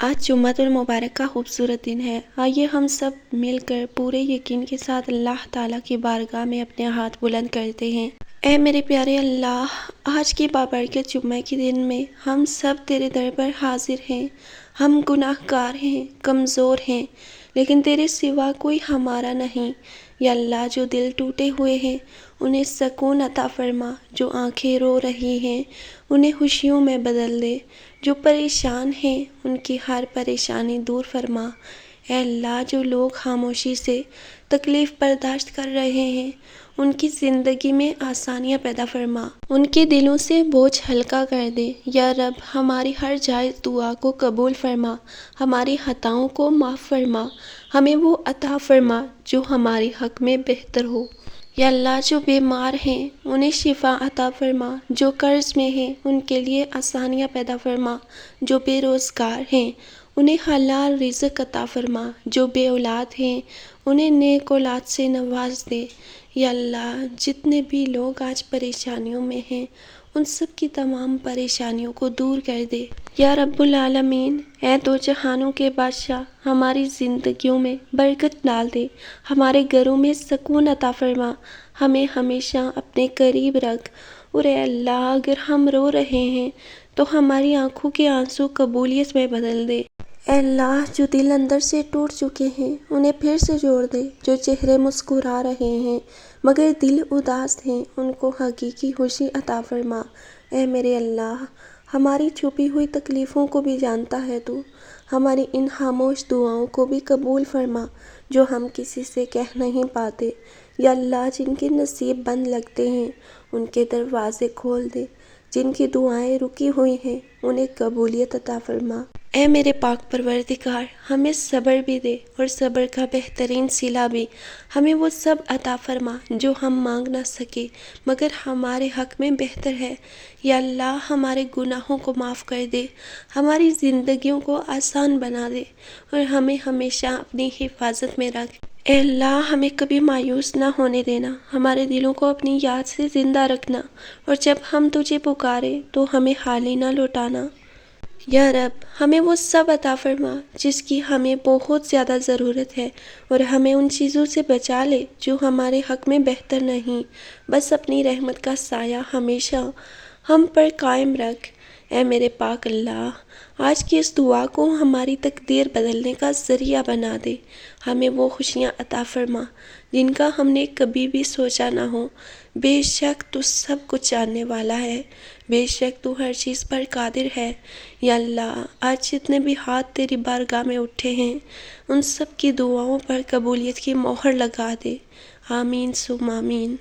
آج جمعۃ المبارک کا خوبصورت دن ہے۔ آئیے ہم سب مل کر پورے یقین کے ساتھ اللہ تعالیٰ کی بارگاہ میں اپنے ہاتھ بلند کرتے ہیں۔ اے میرے پیارے اللہ، آج کی بابرکت جمعہ کے دن میں ہم سب تیرے در پر حاضر ہیں۔ ہم گناہ گار ہیں، کمزور ہیں، لیکن تیرے سوا کوئی ہمارا نہیں۔ یا اللہ، جو دل ٹوٹے ہوئے ہیں انہیں سکون عطا فرما، جو آنکھیں رو رہی ہیں انہیں خوشیوں میں بدل دے، جو پریشان ہیں ان کی ہر پریشانی دور فرما۔ اے اللہ، جو لوگ خاموشی سے تکلیف برداشت کر رہے ہیں ان کی زندگی میں آسانیاں پیدا فرما، ان کے دلوں سے بوجھ ہلکا کر دے۔ یا رب، ہماری ہر جائز دعا کو قبول فرما، ہماری خطاؤں کو معاف فرما، ہمیں وہ عطا فرما جو ہمارے حق میں بہتر ہو۔ یا اللہ، جو بیمار ہیں انہیں شفا عطا فرما، جو قرض میں ہیں ان کے لیے آسانیاں پیدا فرما، جو بے روزگار ہیں انہیں حلال رزق عطا فرما، جو بے اولاد ہیں انہیں نیک اولاد سے نواز دے۔ یا اللہ، جتنے بھی لوگ آج پریشانیوں میں ہیں ان سب کی تمام پریشانیوں کو دور کر دے۔ یا رب العالمین، اے دو جہانوں کے بادشاہ، ہماری زندگیوں میں برکت ڈال دے، ہمارے گھروں میں سکون عطا فرما، ہمیں ہمیشہ اپنے قریب رکھ۔ اور اے اللہ، اگر ہم رو رہے ہیں تو ہماری آنکھوں کے آنسو قبولیت میں بدل دے۔ اے اللہ، جو دل اندر سے ٹوٹ چکے ہیں انہیں پھر سے جوڑ دے، جو چہرے مسکرا رہے ہیں مگر دل اداس ہیں ان کو حقیقی خوشی عطا فرما۔ اے میرے اللہ، ہماری چھپی ہوئی تکلیفوں کو بھی جانتا ہے تو، ہماری ان خاموش دعاؤں کو بھی قبول فرما جو ہم کسی سے کہہ نہیں پاتے۔ یا اللہ، جن کے نصیب بند لگتے ہیں ان کے دروازے کھول دے، جن کی دعائیں رکی ہوئی ہیں انہیں قبولیت عطا فرما۔ اے میرے پاک پروردگار، ہمیں صبر بھی دے اور صبر کا بہترین صلہ بھی، ہمیں وہ سب عطا فرما جو ہم مانگ نہ سکے مگر ہمارے حق میں بہتر ہے۔ یا اللہ، ہمارے گناہوں کو معاف کر دے، ہماری زندگیوں کو آسان بنا دے اور ہمیں ہمیشہ اپنی حفاظت میں رکھ۔ اے اللہ، ہمیں کبھی مایوس نہ ہونے دینا، ہمارے دلوں کو اپنی یاد سے زندہ رکھنا، اور جب ہم تجھے پکارے تو ہمیں خالی نہ لوٹانا۔ یا رب، ہمیں وہ سب عطا فرما جس کی ہمیں بہت زیادہ ضرورت ہے، اور ہمیں ان چیزوں سے بچا لے جو ہمارے حق میں بہتر نہیں۔ بس اپنی رحمت کا سایہ ہمیشہ ہم پر قائم رکھ۔ اے میرے پاک اللہ، آج کی اس دعا کو ہماری تقدیر بدلنے کا ذریعہ بنا دے، ہمیں وہ خوشیاں عطا فرما جن کا ہم نے کبھی بھی سوچا نہ ہو۔ بے شک تو سب کچھ جاننے والا ہے، بے شک تو ہر چیز پر قادر ہے۔ یا اللہ، آج جتنے بھی ہاتھ تیری بارگاہ میں اٹھے ہیں ان سب کی دعاؤں پر قبولیت کی مہر لگا دے۔ آمین ثم آمین۔